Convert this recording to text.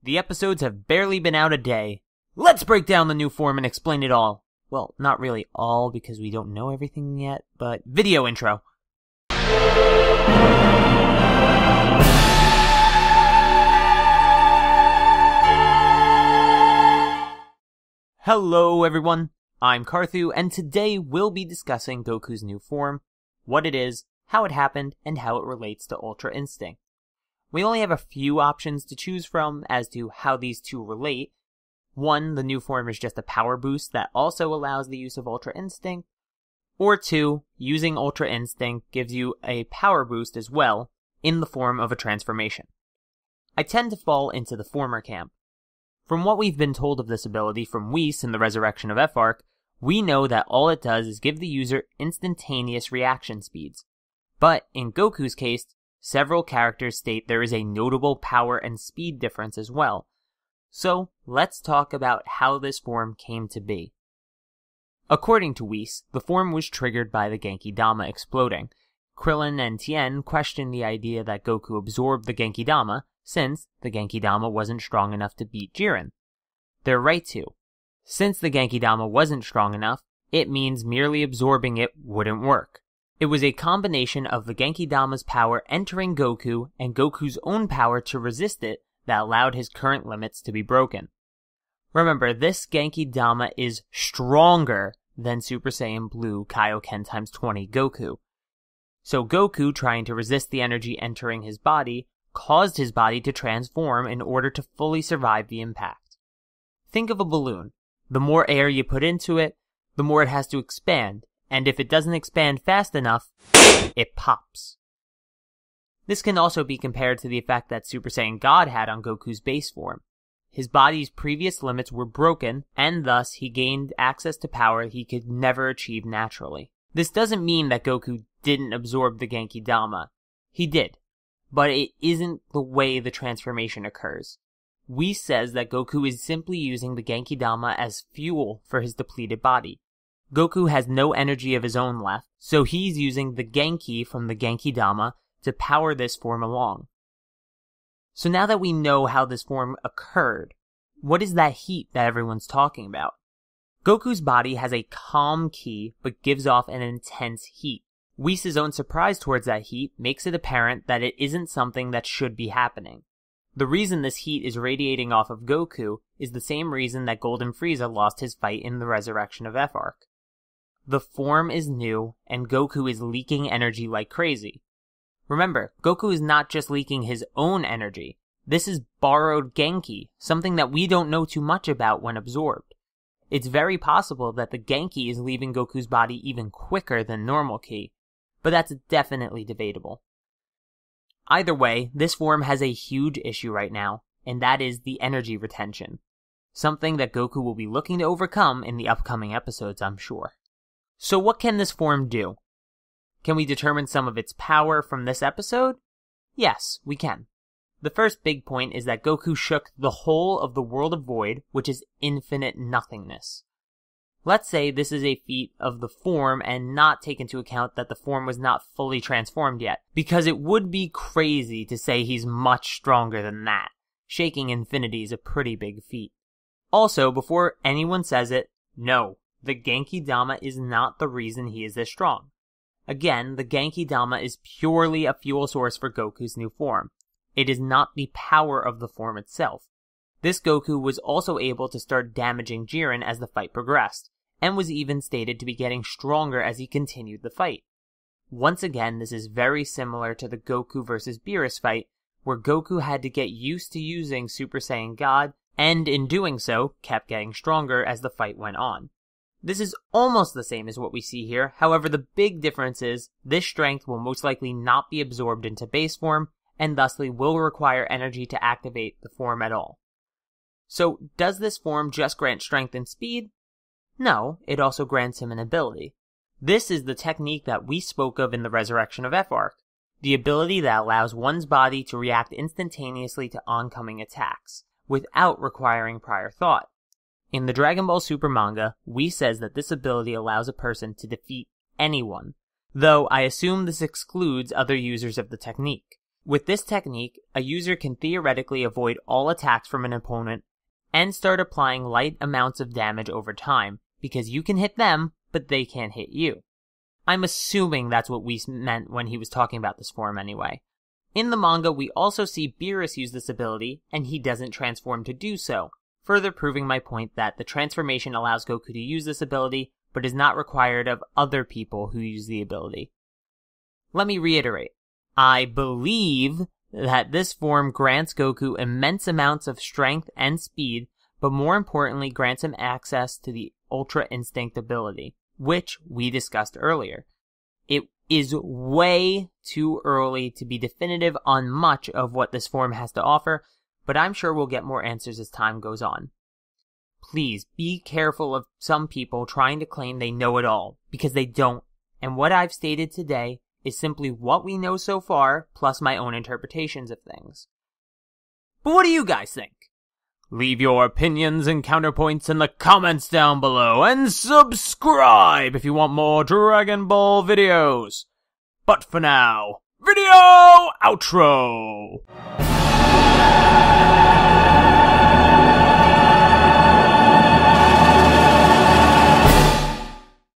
The episodes have barely been out a day. Let's break down the new form and explain it all. Well, not really all because we don't know everything yet, but video intro. Hello everyone, I'm Carthu, and today we'll be discussing Goku's new form, what it is, how it happened, and how it relates to Ultra Instinct. We only have a few options to choose from as to how these two relate. One, the new form is just a power boost that also allows the use of Ultra Instinct. Or two, using Ultra Instinct gives you a power boost as well, in the form of a transformation. I tend to fall into the former camp. From what we've been told of this ability from Whis in the Resurrection of F-Arc, we know that all it does is give the user instantaneous reaction speeds. But in Goku's case, several characters state there is a notable power and speed difference as well. So, let's talk about how this form came to be. According to Whis, the form was triggered by the Genki Dama exploding. Krillin and Tien questioned the idea that Goku absorbed the Genki Dama, since the Genki Dama wasn't strong enough to beat Jiren. They're right to. Since the Genki Dama wasn't strong enough, it means merely absorbing it wouldn't work. It was a combination of the Genki Dama's power entering Goku and Goku's own power to resist it that allowed his current limits to be broken. Remember, this Genki Dama is stronger than Super Saiyan Blue Kaioken x 20 Goku. So Goku, trying to resist the energy entering his body, caused his body to transform in order to fully survive the impact. Think of a balloon. The more air you put into it, the more it has to expand, and if it doesn't expand fast enough, it pops. This can also be compared to the effect that Super Saiyan God had on Goku's base form. His body's previous limits were broken, and thus he gained access to power he could never achieve naturally. This doesn't mean that Goku didn't absorb the Genki Dama. He did, but it isn't the way the transformation occurs. Whis says that Goku is simply using the Genki Dama as fuel for his depleted body. Goku has no energy of his own left, so he's using the Genki from the Genki Dama to power this form along. So now that we know how this form occurred, what is that heat that everyone's talking about? Goku's body has a calm ki, but gives off an intense heat. Whis' own surprise towards that heat makes it apparent that it isn't something that should be happening. The reason this heat is radiating off of Goku is the same reason that Golden Frieza lost his fight in the Resurrection of F-Arc. The form is new, and Goku is leaking energy like crazy. Remember, Goku is not just leaking his own energy. This is borrowed Genki, something that we don't know too much about when absorbed. It's very possible that the Genki is leaving Goku's body even quicker than normal ki, but that's definitely debatable. Either way, this form has a huge issue right now, and that is the energy retention. Something that Goku will be looking to overcome in the upcoming episodes, I'm sure. So what can this form do? Can we determine some of its power from this episode? Yes, we can. The first big point is that Goku shook the whole of the World of Void, which is infinite nothingness. Let's say this is a feat of the form and not take into account that the form was not fully transformed yet, because it would be crazy to say he's much stronger than that. Shaking infinity is a pretty big feat. Also, before anyone says it, no, the Genki Dama is not the reason he is this strong. Again, the Genki Dama is purely a fuel source for Goku's new form. It is not the power of the form itself. This Goku was also able to start damaging Jiren as the fight progressed, and was even stated to be getting stronger as he continued the fight. Once again, this is very similar to the Goku vs. Beerus fight, where Goku had to get used to using Super Saiyan God, and in doing so, kept getting stronger as the fight went on. This is almost the same as what we see here, however the big difference is, this strength will most likely not be absorbed into base form, and thusly will require energy to activate the form at all. So, does this form just grant strength and speed? No, it also grants him an ability. This is the technique that we spoke of in the Resurrection of F-Arc, the ability that allows one's body to react instantaneously to oncoming attacks, without requiring prior thought. In the Dragon Ball Super manga, Whis says that this ability allows a person to defeat anyone, though I assume this excludes other users of the technique. With this technique, a user can theoretically avoid all attacks from an opponent and start applying light amounts of damage over time, because you can hit them, but they can't hit you. I'm assuming that's what Whis meant when he was talking about this form anyway. In the manga, we also see Beerus use this ability, and he doesn't transform to do so, further proving my point that the transformation allows Goku to use this ability, but is not required of other people who use the ability. Let me reiterate. I believe that this form grants Goku immense amounts of strength and speed, but more importantly grants him access to the Ultra Instinct ability, which we discussed earlier. It is way too early to be definitive on much of what this form has to offer, but I'm sure we'll get more answers as time goes on. Please be careful of some people trying to claim they know it all, because they don't, and what I've stated today is simply what we know so far, plus my own interpretations of things. But what do you guys think? Leave your opinions and counterpoints in the comments down below, and subscribe if you want more Dragon Ball videos. But for now, video outro!